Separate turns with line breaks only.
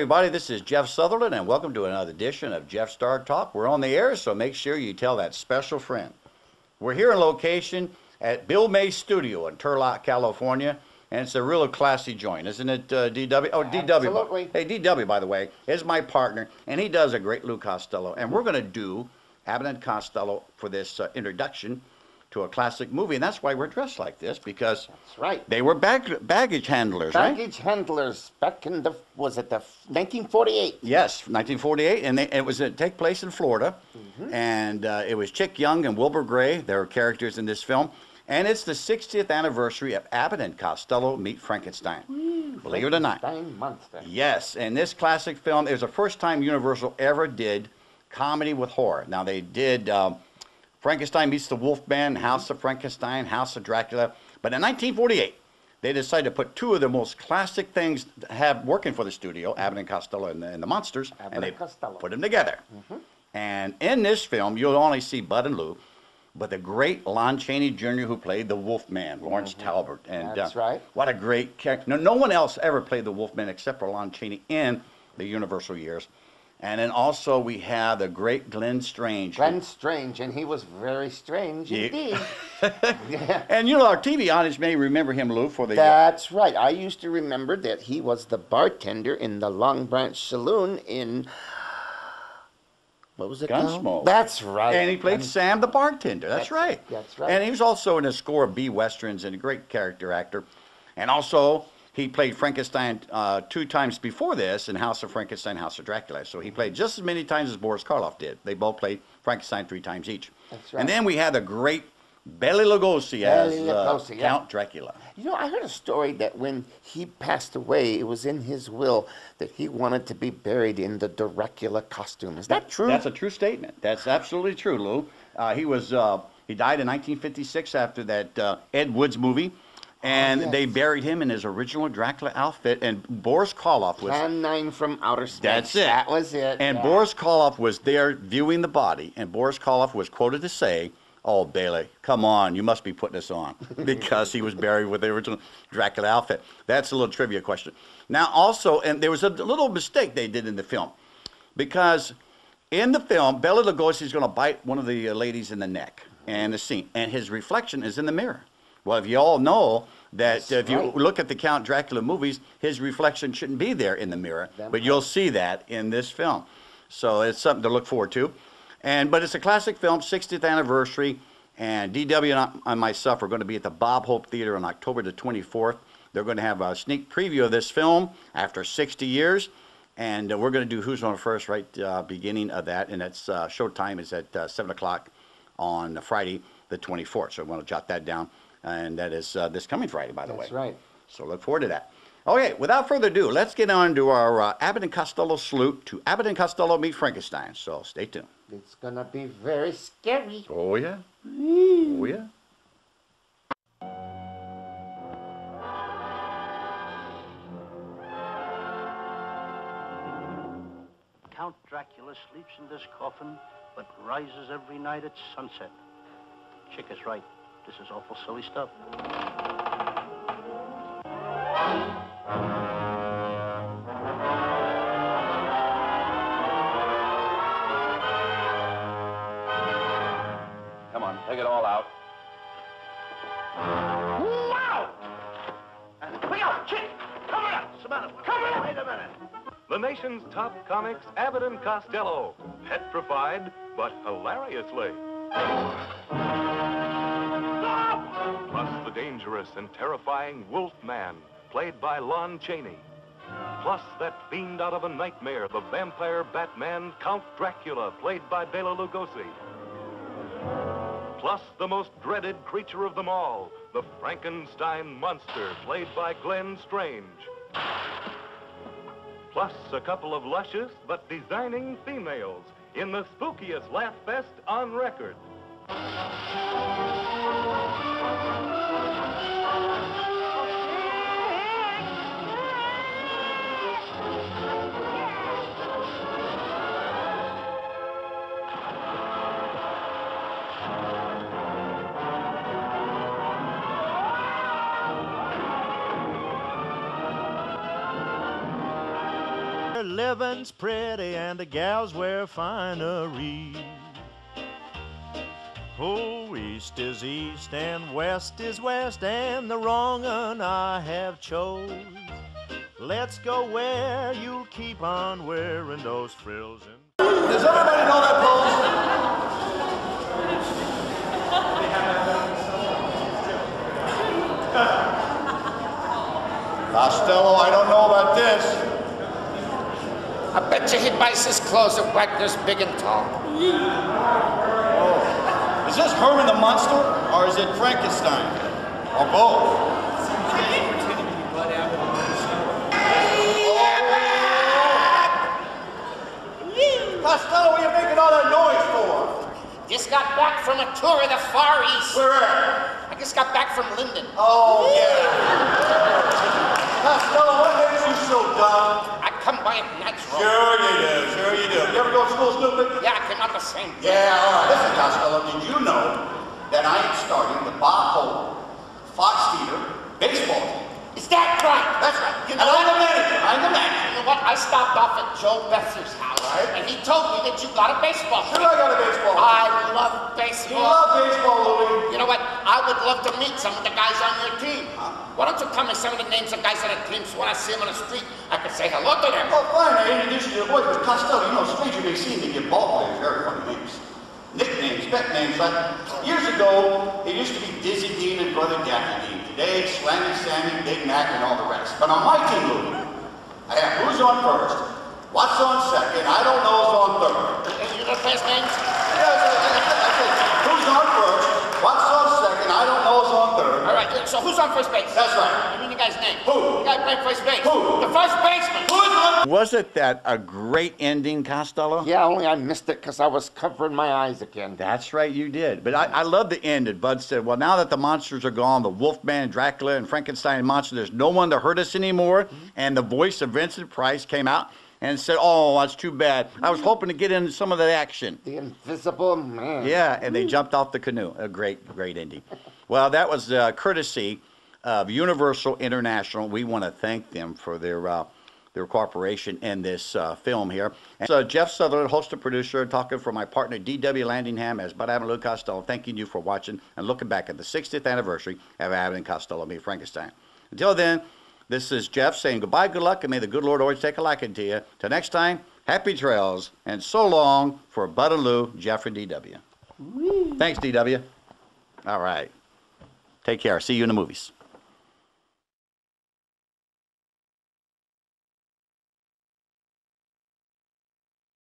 everybody. This is Jeff Sutherland, and welcome to another edition of Jeff Star Talk. We're on the air, so make sure you tell that special friend. We're here in location at Bill May's studio in Turlock, California, and it's a real classy joint, isn't it, DW? Oh, DW.
Absolutely.
Hey, DW, by the way, is my partner, and he does a great Lou Costello, and we're going to do Abbott and Costello for this introduction to a classic movie, and that's why we're dressed like this, because
That's right.
they were baggage handlers, right?
Baggage handlers back in the, was it the 1948?
Yes, 1948, and it was take place in Florida, and it was Chick Young and Wilbur Gray. They were characters in this film, and it's the 60th anniversary of Abbott and Costello Meet Frankenstein. Believe it or not.
Frankenstein monster.
Yes, and this classic film, it was the first time Universal ever did comedy with horror. Now they did Frankenstein Meets the Wolfman, House of Frankenstein, House of Dracula, but in 1948, they decided to put two of the most classic things have working for the studio, Abbott and Costello and the Monsters,
Abbott
and they
and Costello.
put them together. And in this film, you'll only see Bud and Lou, but the great Lon Chaney Jr., who played the Wolfman, Lawrence Talbot. And
That's right.
What a great character. No one else ever played the Wolfman except for Lon Chaney in the Universal years. And then also we have the great Glenn Strange.
Glenn Strange, and he was very strange indeed. Yeah.
And you know, our TV audience may remember him, Lou, for the...
That's right. I used to remember that he was the bartender in the Long Branch Saloon in... What was it
Gunsmoke.
called? That's right.
And he played Sam the bartender. That's right.
That's right.
And he was also in a score of B westerns and a great character actor. And also, he played Frankenstein 2 times before this in House of Frankenstein, House of Dracula. So he played just as many times as Boris Karloff did. They both played Frankenstein 3 times each.
That's right.
And then we had the great Bela Lugosi as Count Dracula.
You know, I heard a story that when he passed away, it was in his will that he wanted to be buried in the Dracula costume. Is that true?
That's a true statement. That's absolutely true, Lou. He died in 1956 after that Ed Wood's movie. And they buried him in his original Dracula outfit, and Boris Karloff was...
Plan 9 from outer space.
That's it.
That was it.
And Boris Karloff was there viewing the body, and Boris Karloff was quoted to say, "Oh, Bailey, come on, you must be putting this on," because he was buried with the original Dracula outfit. That's a little trivia question. Now, also, and there was a little mistake they did in the film, because in the film, Bela Lugosi is going to bite one of the ladies in the neck, and the scene, and his reflection is in the mirror. Well, if you all know that if you look at the Count Dracula movies, his reflection shouldn't be there in the mirror, but you'll see that in this film. So it's something to look forward to. But it's a classic film, 60th anniversary, and DW and myself are going to be at the Bob Hope Theater on October the 24th. They're going to have a sneak preview of this film after 60 years, and we're going to do Who's on First right beginning of that, and that's showtime is at 7 o'clock on Friday the 24th. So I want to jot that down. And that is this coming Friday, by the way.
That's right.
So look forward to that. Okay, without further ado, let's get on to our Abbott and Costello salute to Abbott and Costello Meet Frankenstein. So stay tuned.
It's going to be very scary.
Oh, yeah. Oh, yeah.
Count Dracula sleeps in this coffin, but rises every night at sunset. Chick is right. This is awful silly stuff.
Come on, take it all out.
Wow! Look out, Chick! Cover it up! What's the matter? Cover it up! Wait a minute.
The nation's top comics, Abbott and Costello. Petrified, but hilariously. Plus the dangerous and terrifying Wolfman, played by Lon Chaney. Plus that fiend out of a nightmare, the vampire Batman, Count Dracula, played by Bela Lugosi. Plus the most dreaded creature of them all, the Frankenstein monster, played by Glenn Strange. Plus a couple of luscious but designing females in the spookiest laugh fest on record.
where living's pretty and the gals wear finery. Oh, east is east and west is west, and the wrong un I have chose. Let's go where you'll keep on wearing those frills.
Does everybody know that pose? Costello, I don't know about this.
I bet you he buys his clothes at Wagner's Big and Tall.
Oh. Is this Herman the Monster, or is it Frankenstein? Or both? Costello, what are you making all that noise for?
Just got back from a tour of the Far East.
Where at?
I just got back from Linden.
Oh, yeah. Costello, what makes you so dumb?
I come by it natural.
Sure you do, sure you do. You ever go to school stupid?
Yeah, I came out the same day.
Yeah, all right. Listen, Costello, did you know that I am starting the Bob Hope Fox Theater baseball team?
Is that right?
That's right.
You
And
know
I'm the
what?
manager. I'm the manager.
You know what? I stopped off at Joe Besser's house,
Right.
and he told me that you got a baseball
Sure,
team.
I got a baseball team.
I love
You
baseball.
love baseball, Louie.
You know what? I would love to meet some of the guys on your team. Why don't you tell me some of the names of guys on the team so when I see them on the street, I can say hello to them?
Well, fine, I introduced you to the boys, but Costello, you know, stranger may seem to give ball players very funny names. Nicknames, pet names, like years ago, it used to be Dizzy Dean and Brother Jackie Dean. Today, Slammy Sammy, Big Mac, and all the rest. But on my team, Louie, I have who's on first, what's on second, I don't know who's on third.
You know first names?
Who's on first, what's on second, I don't know who's on third.
All right, so who's on first base?
That's right.
I mean the guy's name.
Who?
The guy playing first base.
Who?
The first baseman.
Who's on? Wasn't that a great ending, Costello?
Yeah, only I missed it because I was covering my eyes again.
That's right, you did. But I love the end. And Bud said, well, now that the monsters are gone, the Wolfman, Dracula, and Frankenstein monster, there's no one to hurt us anymore. And the voice of Vincent Price came out and said, oh, that's too bad. I was hoping to get into some of the action.
The Invisible Man.
Yeah, and they jumped off the canoe. A great, great ending. Well, that was courtesy of Universal International. We want to thank them for their cooperation in this film here. And so Jeff Sutherland, host and producer, talking for my partner D.W. Landingham as Bud Abbott and Lou Costello, thanking you for watching and looking back at the 60th anniversary of Abbott and Costello, me, Frankenstein. Until then, this is Jeff saying goodbye, good luck, and may the good Lord always take a liking to you. Till next time, happy trails, and so long for Bud and Lou, Jeff and D.W. Thanks, D.W. All right. Take care. See you in the movies.